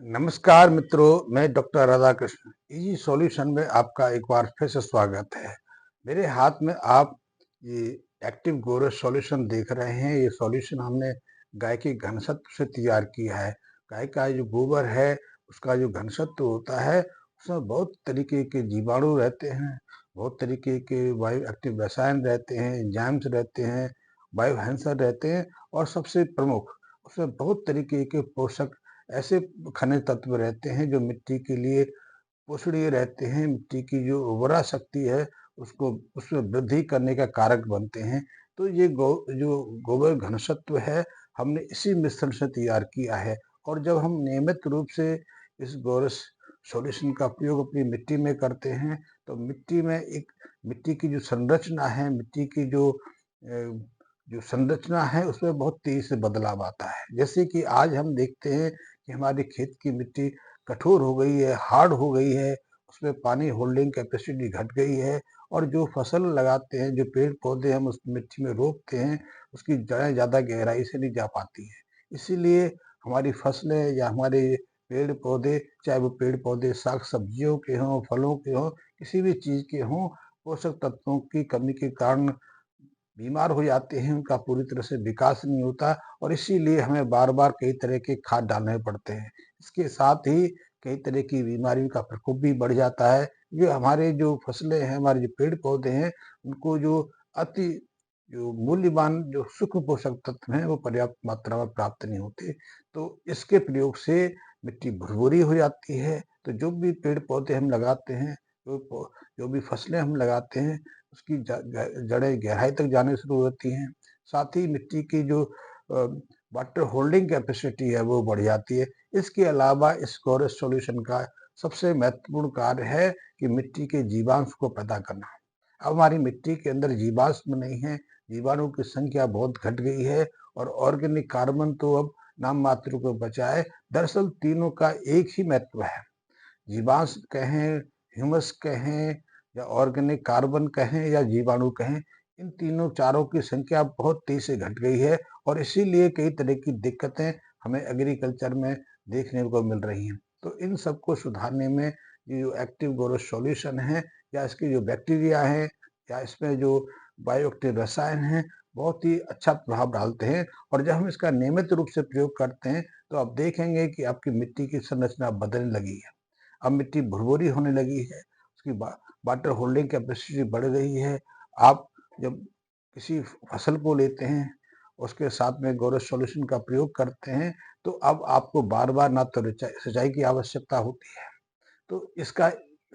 नमस्कार मित्रों, मैं डॉक्टर राधाकृष्ण। इजी सॉल्यूशन में आपका एक बार फिर से स्वागत है। मेरे हाथ में आप ये एक्टिव गोरस सॉल्यूशन देख रहे हैं। ये सॉल्यूशन हमने गाय के घनसत्व से तैयार किया है। गाय का जो गोबर है, उसका जो घनसत्व होता है, उसमें बहुत तरीके के जीवाणु रहते हैं, बहुत तरीके के बायो एक्टिव रसायन रहते हैं, एंजाइम्स रहते हैं, बायोहेंसर रहते हैं और सबसे प्रमुख उसमें बहुत तरीके के पोषक ऐसे खनिज तत्व रहते हैं जो मिट्टी के लिए पोषणीय रहते हैं। मिट्टी की जो उर्वरा शक्ति है उसको उसमें वृद्धि करने का कारक बनते हैं। तो ये जो गोबर घनसत्व है, हमने इसी मिश्रण से तैयार किया है। और जब हम नियमित रूप से इस गोरस सॉल्यूशन का प्रयोग अपनी मिट्टी में करते हैं, तो मिट्टी की जो संरचना है, मिट्टी की जो संरचना है, उसमें बहुत तेजी से बदलाव आता है। जैसे कि आज हम देखते हैं कि हमारे खेत की मिट्टी कठोर हो गई है, हार्ड हो गई है, उसमें पानी होल्डिंग कैपेसिटी घट गई है और जो फसल लगाते हैं, जो पेड़-पौधे हम उस मिट्टी में रोपते हैं, उसकी जड़ें ज़्यादा गहराई से नहीं जा पाती हैं। इसीलिए हमारी फसलें या हमारे पेड़-पौधे, चाहे वो पेड़-पौधे साग-सब्जियों के हों, फलों के हों, किसी भी चीज़ के हों, पोषक तत्वों की कमी के कारण बीमार हो जाते हैं, उनका पूरी तरह से विकास नहीं होता और इसीलिए हमें बार-बार कई तरह के खाद डालने पड़ते हैं। इसके साथ ही कई तरह की बीमारियों का प्रकोप भी बढ़ जाता है। ये हमारे जो फसलें हैं, हमारे जो पेड़-पौधे हैं, उनको अति जो मूल्यवान जो सूक्ष्म पोषक तत्व हैं, वो पर्याप्त मात्रा में प्राप्त नहीं होते। तो इसके प्रयोग से मिट्टी भुरभुरी हो जाती है। तो जो भी पेड़-पौधे हम लगाते हैं, जो भी फसलें हम लगाते हैं, उसकी जड़ें गहराई तक जाने शुरू होती हैं। साथ ही मिट्टी की जो वाटर होल्डिंग कैपेसिटी है वो बढ़ जाती है। इसके अलावा इस कोरस सॉल्यूशन का सबसे महत्वपूर्ण कार्य है कि मिट्टी के जीवांश को पैदा करना। अब हमारी मिट्टी के अंदर जीवाश्म नहीं है, जीवाणु की संख्या बहुत घट गई है और ऑर्गेनिक कार्बन तो अब नाम मात्र को बचा है। दरअसल तीनों का एक ही महत्व है। जीवाश्म कहें, ह्यूमस कहें या ऑर्गेनिक कार्बन कहें या जीवाणु कहें, इन तीनों चारों की संख्या बहुत तेजी से घट गई है और इसीलिए कई तरह की दिक्कतें हमें एग्रीकल्चर में देखने को मिल रही हैं। तो इन सबको सुधारने में ये जो एक्टिव गोरस सॉल्यूशन है या इसके जो बैक्टीरिया हैं या इसमें जो बायो एक्टिव रसायन हैं, बहुत ही अच्छा प्रभाव डालते हैं। और जब हम इसका नियमित रूप से प्रयोग करते हैं, तो आप देखेंगे कि आपकी मिट्टी की संरचना बदलने लगी है। अब मिट्टी भुरभुरी होने लगी है, उसकी वाटर होल्डिंग कैपेसिटी बढ़ गई है। आप जब किसी फसल को लेते हैं, उसके साथ में गोरस सॉल्यूशन का प्रयोग करते हैं, तो अब आपको बार-बार ना तो सिंचाई की आवश्यकता होती है। तो इसका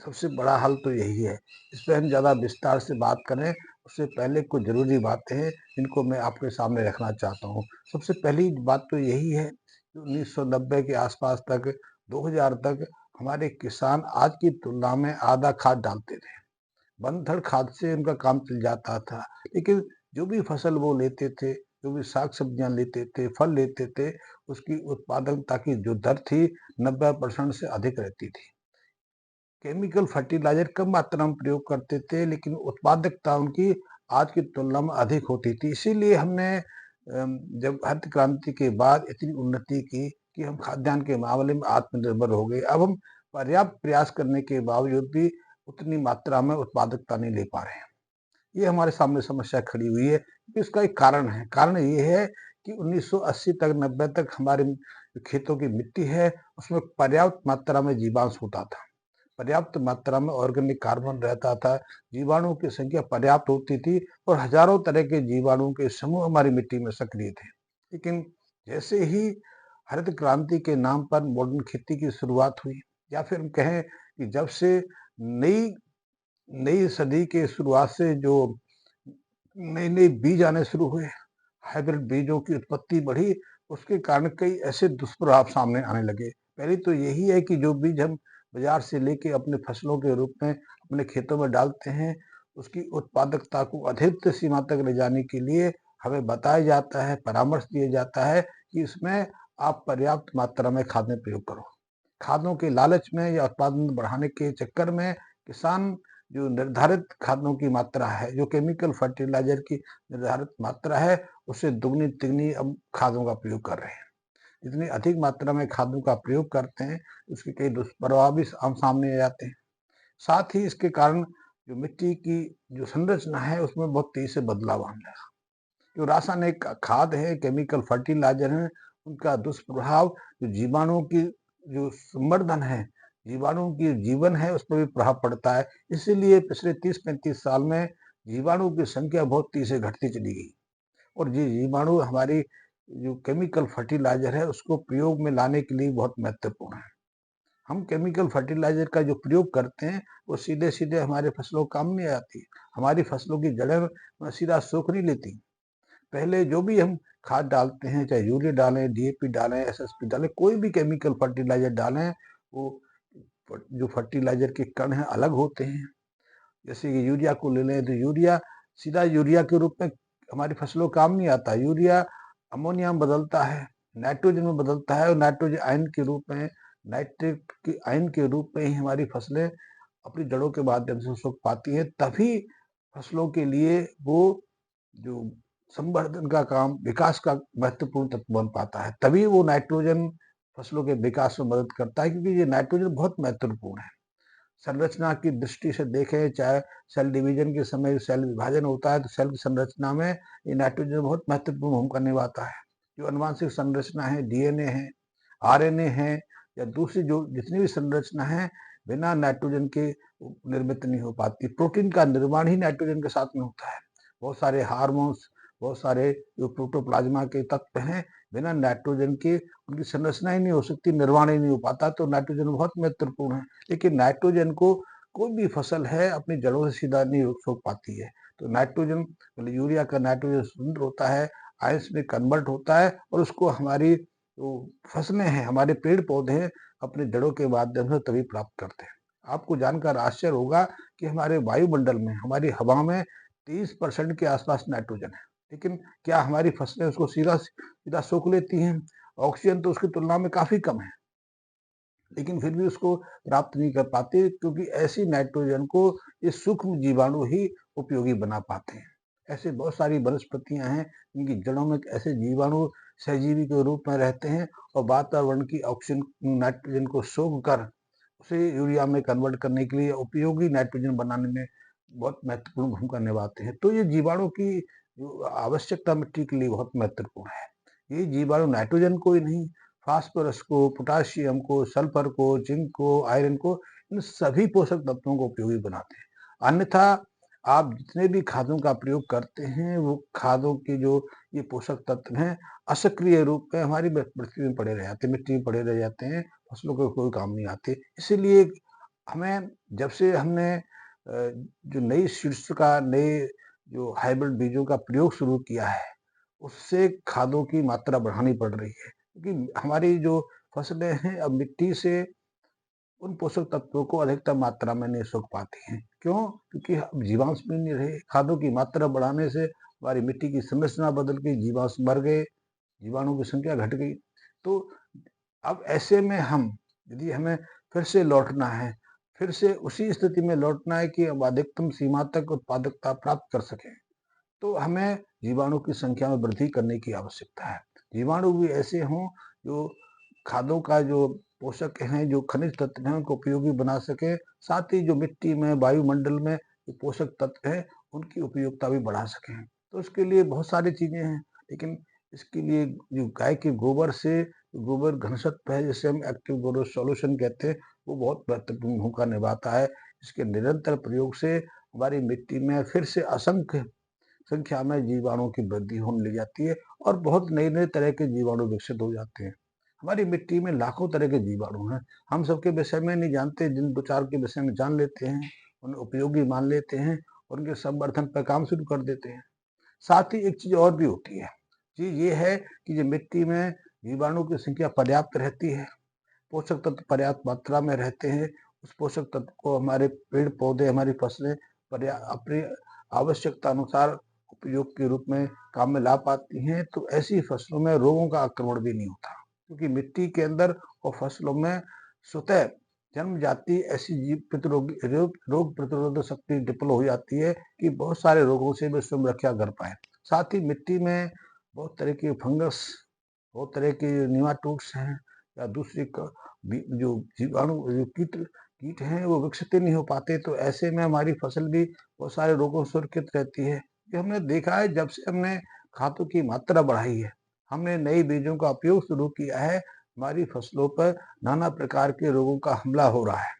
सबसे बड़ा हल तो यही है। इस पे हम ज़्यादा विस्तार से बात करें, उससे पहले कुछ ज़रूरी बातें हैं, जिनको मैं आपके सामने रखना चाहता हूँ। सबसे पहली बात तो यही है कि 1990 के आसपास तक, 2000 तक हमारे किसान आज की तुलना में आधा खाद डालते थे। बंधड़ खाद से उनका काम चल जाता था। लेकिन जो भी फसल वो लेते थे, जो भी साग-सब्जियाँ लेते थे, फल लेते थे, उसकी उत्पादकता की जो दर थी, 90% से अधिक रहती थी। केमिकल फर्टिलाइज़र कम मात्रा में प्रयोग करते थे, लेकिन उत्पादकता उनकी आज की तुलना में अधिक होती थी। इसीलिए हमने जब हरित क्रांति के बाद इतनी उन्नति की कि हम खाद्यान्न के मामले में आत्मनिर्भर हो गए। अब हम पर्याप्त प्रयास करने के बावजूद भी उतनी मात्रा में उत्पादकता नहीं ले पा रहे हैं। ये हमारे सामने समस्या खड़ी हुई है। इसका एक कारण है। कारण ये है कि 1980 तक 90 तक हमारे खेतों की मिट्टी है, उसमें पर्याप्त मात्रा में जीवांश होता था। पर्याप्त मात्रा में ऑर्गेनिक कार्बन रहता था, जीवाणुओं की संख्या पर्याप्त होती थी और हजारों तरह के जीवाणुओं के समूह हमारी मिट्टी में सक्रिय थे। लेकिन जैसे ही हरित क्रांति के नाम पर मॉडर्न खेती की शुरुआत हुई या फिर हम कहें कि जब से नई नई सदी के शुरुआत से जो नए-नए बीज आने शुरू हुए, हाइब्रिड बीजों की उत्पत्ति बढ़ी, उसके कारण कई ऐसे दुष्प्रभाव सामने आने लगे। पहले तो यही है कि जो बीज हम बाजार से लेके अपने फसलों के रूप में अपने खेतों में डालते हैं, उसकी उत्पादकता को अधिकतम सीमा तक ले जाने के लिए हमें बताया जाता है, परामर्श दिया जाता है कि इसमें आप पर्याप्त मात्रा में खाद में प्रयोग करो। खादों के लालच में या उत्पादन बढ़ाने के चक्कर में किसान जो निर्धारित खादों की मात्रा है, जो केमिकल फर्टिलाइज़र की निर्धारित मात्रा है, उससे दुगनी-तिगनी अब खादों का प्रयोग कर रहे हैं। जितनी अधिक मात्रा में खादों का प्रयोग करते हैं, उसके कई दुष्प्रभाव भी आम सामने आ जाते हैं। साथ ही इसके कारण जो मिट्टी की जो संरचना है, उसमें बहुत तेजी से बदलाव आने लगा। जो रासायनिक खाद है, केमिकल फर्टिलाइजर हैं, उनका दुष्प्रभाव जो जीवाणुओं की जो संवर्धन है, जीवाणुओं की जीवन है, उस पर भी प्रभाव पड़ता है। इसीलिए पिछले 30-35 साल में जीवाणुओं की संख्या बहुत तेजी से घटती चली गई और ये जीवाणु हमारी जो केमिकल फर्टिलाइजर है, उसको प्रयोग में लाने के लिए बहुत महत्वपूर्ण है। हम केमिकल फर्टिलाइजर का जो प्रयोग करते हैं, वो सीधे-सीधे हमारे फसलों को काम नहीं आती। हमारी फसलों की जड़ें सीधा सोख नहीं लेती। पहले जो भी हम खाद डालते हैं, चाहे यूरिया डालें, डीएपी डालें, एसएसपी डालें, कोई भी केमिकल फर्टिलाइजर डालें, वो जो फर्टिलाइजर के कण हैं अलग होते हैं। जैसे कि यूरिया को ले लें तो यूरिया सीधा यूरिया के रूप में हमारी फसलों को काम नहीं आता। यूरिया अमोनिया में बदलता है, नाइट्रोजन में बदलता है और नाइट्रोजन आयन के रूप में, नाइट्रेट की आयन के रूप में ही हमारी फसलें अपनी जड़ों के माध्यम से सुख पाती हैं। तभी फसलों के लिए वो जो संवर्धन का काम, विकास का महत्वपूर्ण तत्व बन पाता है। तभी वो नाइट्रोजन फसलों के विकास में मदद करता है, क्योंकि ये नाइट्रोजन बहुत महत्वपूर्ण है। संरचना की दृष्टि से देखें, चाहे सेल डिवीजन के समय सेल विभाजन होता है, तो सेल की संरचना में ये नाइट्रोजन बहुत महत्वपूर्ण भूमिका निभाता है। जो अनुवांशिक संरचना है, डीएनए है, आरएनए है या दूसरी जो जितनी भी संरचना है, बिना नाइट्रोजन के निर्मित नहीं हो पाती। प्रोटीन का निर्माण ही नाइट्रोजन के साथ में होता है। बहुत सारे हार्मोन्स, बहुत सारे जो प्रोटोप्लाज्मा के तत्व हैं, बिना नाइट्रोजन के उनकी संरचना ही नहीं हो सकती, निर्माण ही नहीं हो पाता। तो नाइट्रोजन बहुत महत्वपूर्ण है। लेकिन नाइट्रोजन को कोई भी फसल है अपनी जड़ों से सीधा नहीं सोख पाती है। तो नाइट्रोजन, मतलब यूरिया का नाइट्रोजन स्वतंत्र होता है, आयंस में कन्वर्ट होता है और उसको हमारी जो फसलें हैं, हमारे पेड़ पौधे हैं, अपने जड़ों के माध्यम से तभी प्राप्त करते हैं। आपको जानकर आश्चर्य होगा कि हमारे वायुमंडल में, हमारी हवा में 30% के आसपास नाइट्रोजन है। लेकिन क्या हमारी फसलें उसको सीधा सीधा सोख लेती हैं? ऑक्सीजन तो उसकी तुलना में काफी कम है, लेकिन फिर भी उसको प्राप्त नहीं कर पाते, क्योंकि ऐसी नाइट्रोजन को ये सूक्ष्म जीवाणु ही उपयोगी बना पाते हैं। ऐसे बहुत सारी वनस्पतियां हैं जिनकी जड़ों में ऐसे जीवाणु सहजीवी के रूप में रहते हैं और वातावरण की ऑक्सीजन नाइट्रोजन को सोख कर उसे यूरिया में कन्वर्ट करने के लिए उपयोगी नाइट्रोजन बनाने में बहुत महत्वपूर्ण भूमिका निभाते हैं। तो ये जीवाणु की जो आवश्यकता मिट्टी के लिए बहुत महत्वपूर्ण है। ये जीवाणु नाइट्रोजन को ही नहीं, फास्फोरस को, पोटाशियम को, सल्फर को, जिंक को, आयरन को, इन सभी पोषक तत्वों को उपयोगी बनाते हैं। अन्यथा आप जितने भी खादों का प्रयोग करते हैं, वो खादों के जो ये पोषक तत्व हैं, असक्रिय रूप में हमारी पृथ्वी में पड़े रह जाते हैं, मिट्टी में पड़े रह जाते हैं, फसलों को कोई काम नहीं आते। इसीलिए हमें, जब से हमने जो नई सीड्स का, नए जो हाइब्रिड बीजों का प्रयोग शुरू किया है, उससे खादों की मात्रा बढ़ानी पड़ रही है, क्योंकि हमारी जो फसलें हैं अब मिट्टी से उन पोषक तत्वों को अधिकतम मात्रा में नहीं सोख पाती हैं। क्यों? क्योंकि अब जीवांश भी नहीं रहे। खादों की मात्रा बढ़ाने से हमारी मिट्टी की संरचना बदल गई, जीवांश मर गए, जीवाणुओं की संख्या घट गई। तो अब ऐसे में हम, यदि हमें फिर से लौटना है, फिर से उसी स्थिति में लौटना है कि अब अधिकतम सीमा तक उत्पादकता प्राप्त कर सकें, तो हमें जीवाणु की संख्या में वृद्धि करने की आवश्यकता है। जीवाणु भी ऐसे हों जो खादों का जो पोषक हैं, जो खनिज तत्व हैं, उनको उपयोगी बना सके। साथ ही जो मिट्टी में, वायुमंडल में जो पोषक तत्व हैं, उनकी उपयोगिता भी बढ़ा सकें। तो उसके लिए बहुत सारी चीजें हैं, लेकिन इसके लिए जो गाय के गोबर से, गोबर घनसत्व है जिसे हम एक्टिव गोबर सॉल्यूशन कहते हैं, वो बहुत महत्वपूर्ण भूमिका निभाता है। इसके निरंतर प्रयोग से हमारी मिट्टी में फिर से असंख्य संख्या में जीवाणुओं की वृद्धि होने लग जाती है और बहुत नए नए तरह के जीवाणु विकसित हो जाते हैं। हमारी मिट्टी में लाखों तरह के जीवाणु हैं, हम सबके विषय में नहीं जानते, जिन दो चार के विषय में जान लेते हैं, उन्हें उपयोगी मान लेते हैं, उनके संवर्धन पर काम शुरू कर देते हैं। साथ ही एक चीज और भी होती है, जी ये है कि जो मिट्टी में जीवाणु की संख्या पर्याप्त रहती है, पोषक तत्व पर्याप्त मात्रा में रहते हैं, उस पोषक तत्व को हमारे पेड़ पौधे, हमारी फसलें अपनी आवश्यकता अनुसार उपयोग के रूप में काम में ला पाती हैं। तो ऐसी फसलों में रोगों का आक्रमण भी नहीं होता, क्योंकि मिट्टी के अंदर और फसलों में स्वतः जन्म जाती ऐसी जीव प्रतिरोधी रोग प्रतिरोधक शक्ति डिप्लो हो जाती है कि बहुत सारे रोगों से भी स्वयं रक्षा कर पाए। साथ ही मिट्टी में बहुत तरह के फंगस बहुत तरह के निमाटोड्स हैं या दूसरे जो जीवाणु जो कीट कीट हैं वो विकसित ही नहीं हो पाते, तो ऐसे में हमारी फसल भी बहुत सारे रोगों से सुरक्षित रहती है। ये हमने देखा है जब से हमने खादों की मात्रा बढ़ाई है, हमने नई बीजों का उपयोग शुरू किया है, हमारी फसलों पर नाना प्रकार के रोगों का हमला हो रहा है।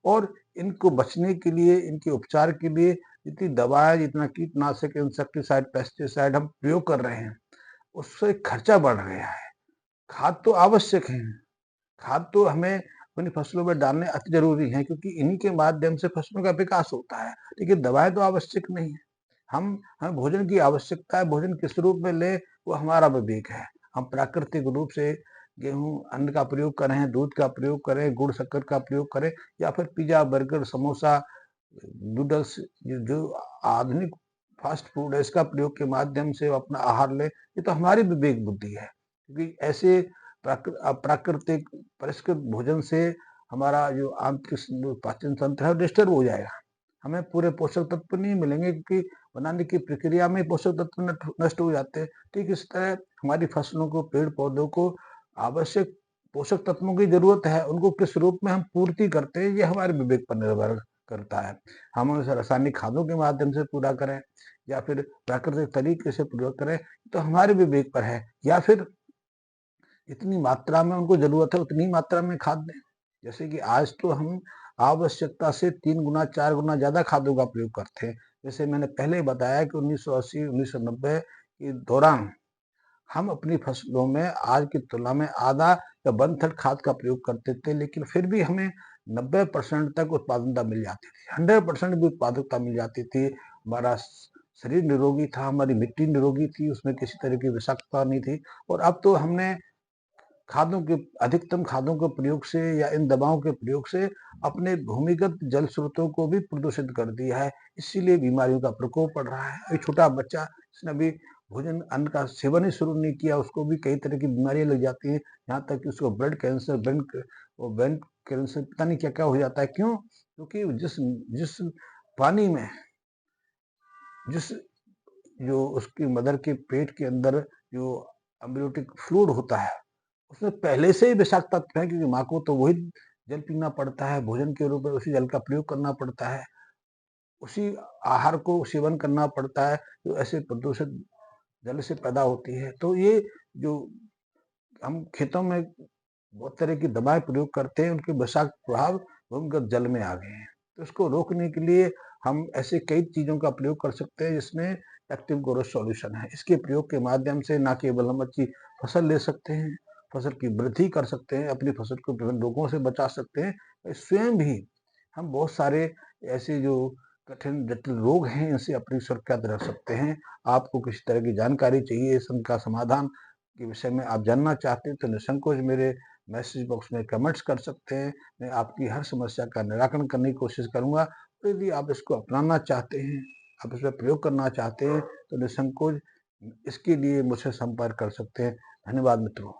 और इनको बचने के लिए, इनके उपचार के लिए जितनी दवाएं, जितना कीटनाशक, इंसेक्टिसाइड, पेस्टिसाइड हम प्रयोग कर रहे हैं, उससे खर्चा बढ़ गया है। खाद तो आवश्यक है, खाद तो हमें अपनी फसलों में डालने अति जरूरी है, क्योंकि इन्हीं के माध्यम से फसलों का विकास होता है। लेकिन दवाएं तो आवश्यक नहीं है। हमें भोजन की आवश्यकता है, भोजन किस रूप में ले वो हमारा विवेक है। हम प्राकृतिक रूप से गेहूं अन्न का प्रयोग करें, दूध का प्रयोग करें, गुड़ शक्कर का प्रयोग करें, या फिर पिज्जा, बर्गर, समोसा, नूडल्स, जो आधुनिक फास्ट फूड है, इसका प्रयोग के माध्यम से अपना आहार ले, ये तो हमारी विवेक बुद्धि है। क्योंकि ऐसे प्राकृतिक परिष्कृत भोजन से हमारा जो आंतरिक पाचन तंत्र है डिस्टर्ब हो जाएगा, हमें पूरे पोषक तत्व नहीं मिलेंगे, क्योंकि बनाने की प्रक्रिया में पोषक तत्व नष्ट हो जाते हैं। ठीक इस तरह हमारी फसलों को, पेड़ पौधों को आवश्यक पोषक तत्वों की जरूरत है, उनको किस रूप में हम पूर्ति करते हैं ये हमारे विवेक पर निर्भर करता है। हम उसे रासायनिक खादों के माध्यम से पूरा करें या फिर प्राकृतिक तरीके से प्रयोग करें, तो हमारे विवेक पर है। या फिर जितनी मात्रा में उनको जरूरत है उतनी मात्रा में खाद दें। जैसे कि आज तो हम आवश्यकता से 3 गुना 4 गुना ज्यादा खादों का प्रयोग करते हैं। जैसे मैंने पहले बताया कि 1980 1990 के दौरान हम अपनी फसलों में आज की तुलना में आधा या 1/3 खाद का प्रयोग करते थे, लेकिन फिर भी हमें 90% तक उत्पादकता मिल जाती थी, 100% भी उत्पादकता मिल जाती थी। हमारा शरीर निरोगी था, हमारी मिट्टी निरोगी थी, उसमें किसी तरह की विषाक्तता नहीं थी। और अब तो हमने खादों के अधिकतम खादों के प्रयोग से या इन दवाओं के प्रयोग से अपने भूमिगत जल स्रोतों को भी प्रदूषित कर दिया है। इसीलिए बीमारियों का प्रकोप बढ़ रहा है। एक छोटा बच्चा जिसने अभी भोजन अन्न का सेवन ही शुरू नहीं किया, उसको भी कई तरह की बीमारियां लग जाती हैं, यहाँ तक कि उसको ब्लड कैंसर, ब्रेन कैंसर, पता नहीं क्या क्या हो जाता है। क्यों? क्योंकि जिस जिस पानी में, जिस जो उसकी मदर के पेट के अंदर जो अम्बियोटिक फ्लूइड होता है, उसमें पहले से ही विषाक्त तत्व है, क्योंकि माँ को तो वही जल पीना पड़ता है, भोजन के रूप में उसी जल का प्रयोग करना पड़ता है, उसी आहार को सेवन करना पड़ता है जो ऐसे प्रदूषित जल से पैदा होती है। तो ये जो हम खेतों में बहुत तरह की दवाएं प्रयोग करते हैं, उनके विषाक्त प्रभाव भूमिगत जल में आ गए हैं। तो इसको रोकने के लिए हम ऐसे कई चीजों का प्रयोग कर सकते हैं, जिसमें एक्टिव ग्रोथ सॉल्यूशन है। इसके प्रयोग के माध्यम से न केवल हम अच्छी फसल ले सकते हैं, फसल की वृद्धि कर सकते हैं, अपनी फसल को विभिन्न रोगों से बचा सकते हैं, स्वयं भी हम बहुत सारे ऐसे जो कठिन जटिल रोग हैं इनसे अपनी सुरक्षा रख सकते हैं। आपको किसी तरह की जानकारी चाहिए, इनका समाधान के विषय में आप जानना चाहते हैं, तो निसंकोच मेरे मैसेज बॉक्स में कमेंट्स कर सकते हैं। मैं आपकी हर समस्या का निराकरण करने की कोशिश करूंगा। तो यदि आप इसको अपनाना चाहते हैं, आप इसमें प्रयोग करना चाहते हैं, तो निसंकोच इसके लिए मुझसे संपर्क कर सकते हैं। धन्यवाद मित्रों।